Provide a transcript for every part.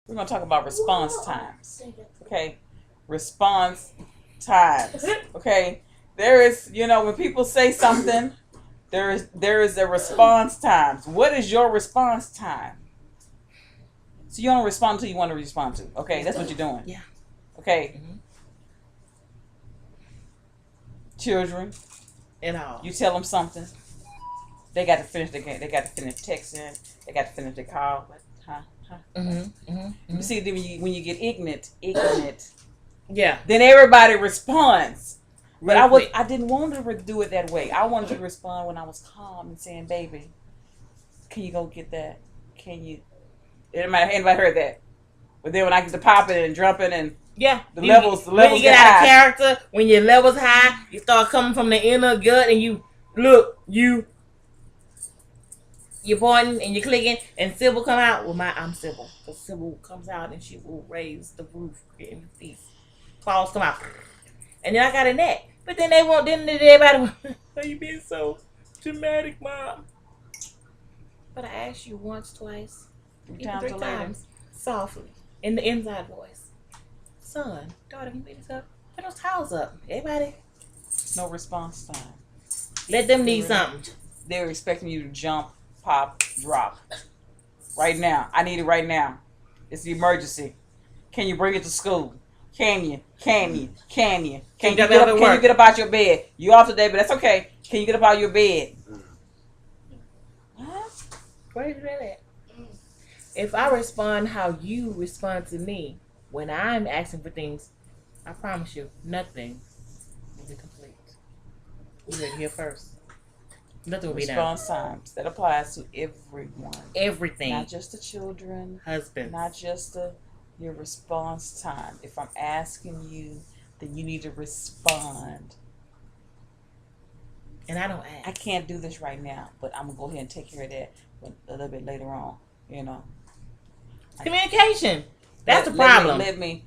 We're going to talk about response times. Okay? Response times. Okay? There is, when people say something, there is a response times. What is your response time? So you don't respond until you want to respond to. Okay? That's what you're doing. Yeah. Okay? Children, And all. you tell them something. They got to finish the game. They got to finish texting. They got to finish the call. Huh? You see, when you get ignorant, yeah, then everybody responds. But I didn't want to do it that way. I wanted to respond when I was calm and saying, "Baby, can you go get that? Can you?" Anybody heard that? But then when I get to popping and jumping and the levels when you get out high. of character, when your levels high, you start coming from the inner gut and you're pointing and you're clicking, and Sybil come out. Well, I'm Sybil, because Sybil comes out and she will raise the roof in the feet. Claws come out, and then I got a neck. But then everybody, are you being so dramatic, Mom? But I asked you once, twice, even three times, softly, in the inside voice. Son, daughter, can you pick this up? Put those towels up. Everybody. No response time. Let them need something. They're expecting you to jump, pop, drop. Right now. I need it right now. It's the emergency. Can you bring it to school? Can you? Can you get up out your bed? You off today, but that's okay. Can you get up out your bed? What? Where is that at? If I respond how you respond to me when I'm asking for things, I promise you, nothing will be complete. You heard it here first. Nothing will be done. Response times. That applies to everyone. Everything. Not just the children. Husbands. Not just your response time. If I'm asking you, then you need to respond. And I don't ask. I can't do this right now, but I'm going to go ahead and take care of that a little bit later on. Communication. That's the problem. Let me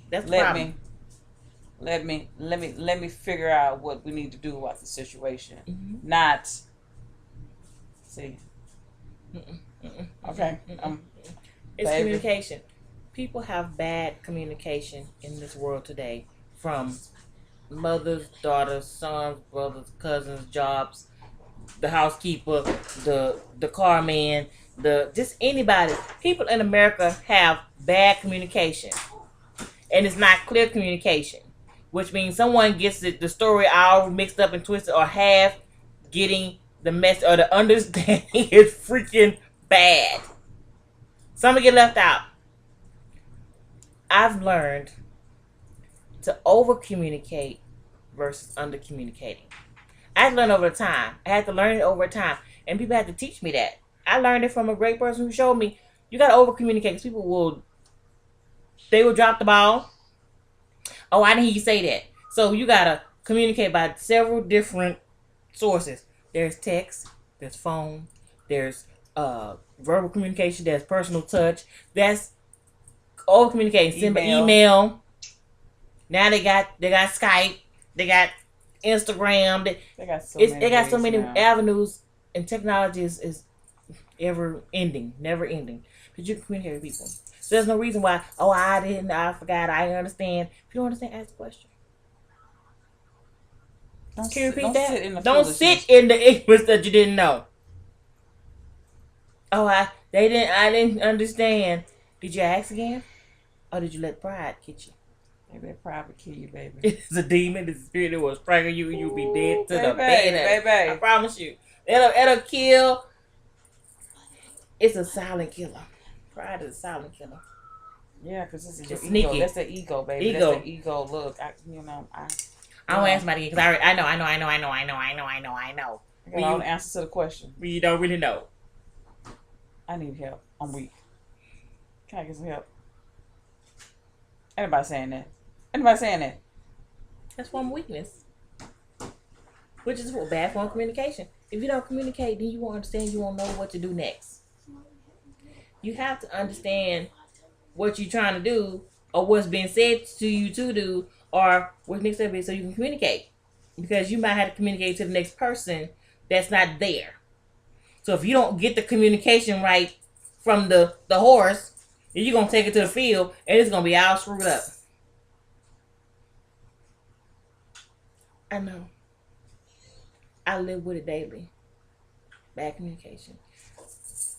figure out what we need to do about the situation. Mm-hmm. Not see. Okay. It's communication. People have bad communication in this world today, from mothers, daughters, sons, brothers, cousins, jobs, the housekeeper, the car man, just anybody. People in America have bad communication, and it's not clear communication, which means someone gets the story all mixed up and twisted, or half getting the mess, or the understanding is freaking bad. Some get left out. I've learned to over communicate versus under communicating. I had to learn over time. I had to learn it over time, and people had to teach me that. I learned it from a great person who showed me you got to over communicate, because people will drop the ball. Oh, I didn't hear you say that. So you got to communicate by several different sources. There's text, there's phone, there's verbal communication, there's personal touch, that's over communicating. Send an email. Now they got Skype, they got Instagram, they got so many avenues, and technology is never ending. Because you can communicate with people. So there's no reason why, I forgot, I understand. If you don't understand, ask the question. Can you repeat that? Don't sit in the ignorance that you didn't know. I didn't understand. Did you ask again? Or did you let pride get you? Maybe pride will kill you, baby. It's a demon. It's a spirit that will strangle you, and you'll be dead to the bed. Baby. I promise you. It'll kill. It's a silent killer. Pride is a silent killer. Yeah, because this is it's your sneaky. Ego. That's the ego, baby. Ego. That's the ego. Look, I won't ask somebody because I know. I got all the answers to the question. But you don't really know. I need help. I'm weak. Can I get some help? Anybody saying that? That's one weakness. Which is a bad form of communication. If you don't communicate, then you won't understand. You won't know what to do next. You have to understand what you're trying to do, or what's being said to you to do, or what needs to be, so you can communicate. Because you might have to communicate to the next person that's not there. So if you don't get the communication right from the horse, and you're gonna take it to the field and it's gonna be all screwed up. I know. I live with it daily. Bad communication.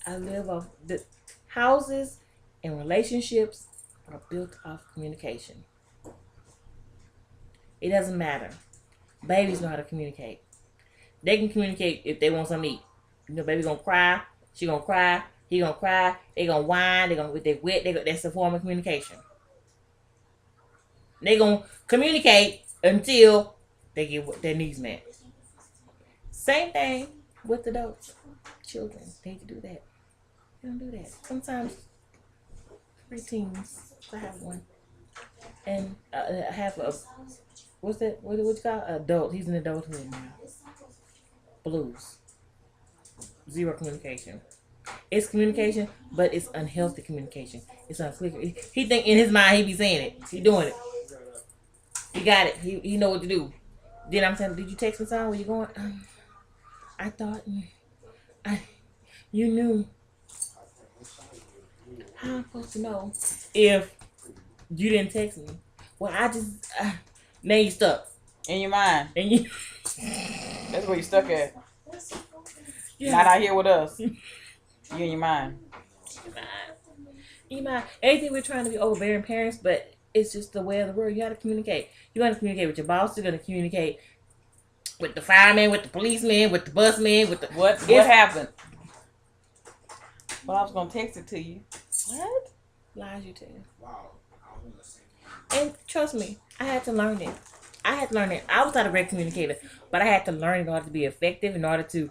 I live off the houses and relationships are built off communication. It doesn't matter. Babies know how to communicate. They can communicate if they want something to eat. You know, baby gonna cry, she gonna cry, he gonna cry, they gonna whine, they gonna with their wet, that's a form of communication. They gonna communicate until they get what their needs met. Same thing with adults. Children, they need to do that. They don't do that. Sometimes preteens, I have one. And I have a, what's that? What you call it? Adult. He's an adulthood now. Blues. Zero communication. It's communication, but it's unhealthy communication. It's unclear. He think in his mind he be saying it. He doing it. He got it. He know what to do. Then I'm saying, did you text me something? Where you going? I thought you knew. How am I supposed to know if you didn't text me? Well, I just now you stuck in your mind, and you. That's where you stuck at. Yeah. Not out here with us. You in your mind. You mind. Anything we're trying to be overbearing parents, but it's just the way of the world. You got to communicate. You got to communicate with your boss. You're going to communicate with the fireman, with the policeman, with the busman, with the what happened? Well, I was gonna text it to you. What? Lies you tell. Wow. And trust me, I had to learn it. I was not a great communicator, but I had to learn in order to be effective, in order to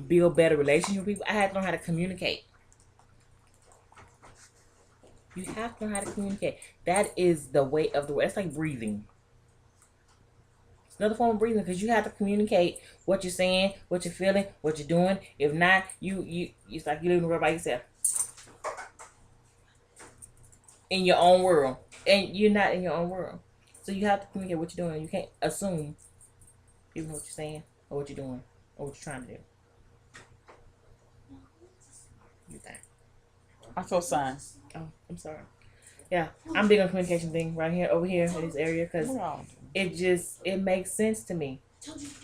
build better relationships with people. I had to learn how to communicate. You have to learn how to communicate. That is the way of the world. It's like breathing. It's another form of breathing because you have to communicate what you're saying, what you're feeling, what you're doing. If not, it's like you live in the world by yourself. In your own world. And you're not in your own world. So you have to communicate what you're doing. You can't assume people know what you're saying or what you're doing or what you're trying to do. You think? I feel signs. Oh, I'm sorry. Yeah, I'm big on communication thing right here, over here in this area, because it makes sense to me.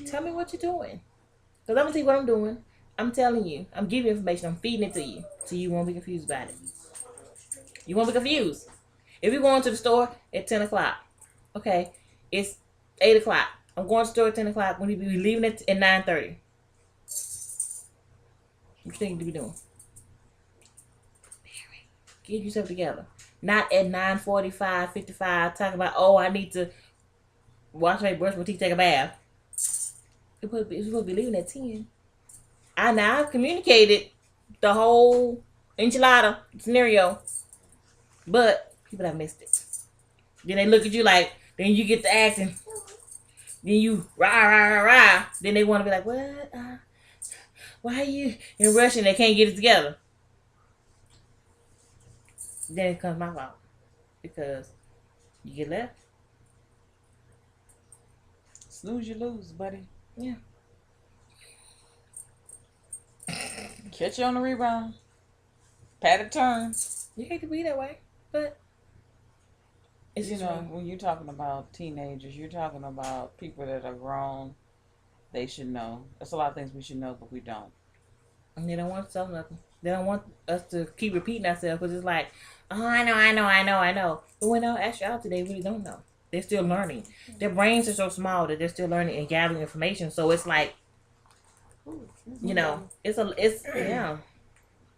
Tell me what you're doing. Because I'm going to tell you what I'm doing. I'm telling you. I'm giving you information. I'm feeding it to you. So you won't be confused about it. You won't be confused. If you're going to the store at 10 o'clock, okay, it's 8 o'clock. I'm going to the store at 10 o'clock. When you be leaving at 9:30. What you think you be doing? Get yourself together. Not at 9:45, 55, talking about, oh, I need to wash my brush my teeth, take a bath. You're supposed to be leaving at 10. I've communicated the whole enchilada scenario, but people have missed it. Then they look at you like, then you get the action. Then you rah. Then they want to be like, what? Why are you in rush and they can't get it together? Then it comes my fault. Because you get left. Snooze, you lose, buddy. Yeah. Catch you on the rebound. Pat a turn. You hate to be that way, but it's when you're talking about teenagers, you're talking about people that are grown. They should know. There's a lot of things we should know, but we don't. And they don't want to tell nothing. They don't want us to keep repeating ourselves because it's like, oh, I know. But when they're actuality, they really don't know. They're still learning. Their brains are so small that they're still learning and gathering information. So it's like, it's yeah.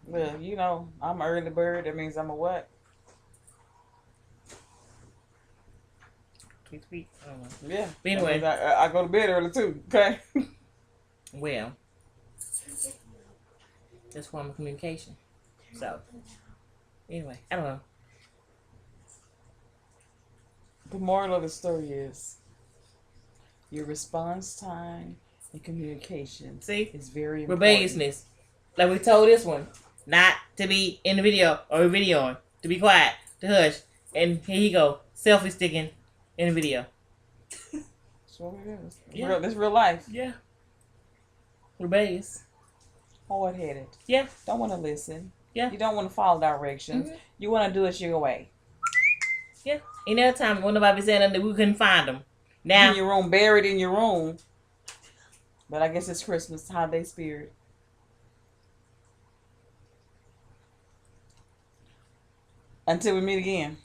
Well, I'm an early bird. That means I'm a what? Tweet. I don't know. Yeah. But anyway, I go to bed early too. Okay. Well, that's form of communication. So, anyway, I don't know. The moral of the story is your response time and communication is very important. Rebelliousness. Like we told this one, not to be in the video or videoing, to be quiet, to hush. And here you go, selfie sticking in the video. That's what it is. Yeah. This real life. Yeah. Rebellious. Hard-headed. Yeah. Don't want to listen. Yeah. You don't want to follow directions. Mhm. You want to do it your way. Yeah. Any other time when nobody saying nothing, we couldn't find them. In Now, your room, buried in your room. But I guess it's Christmas, holiday spirit. Until we meet again.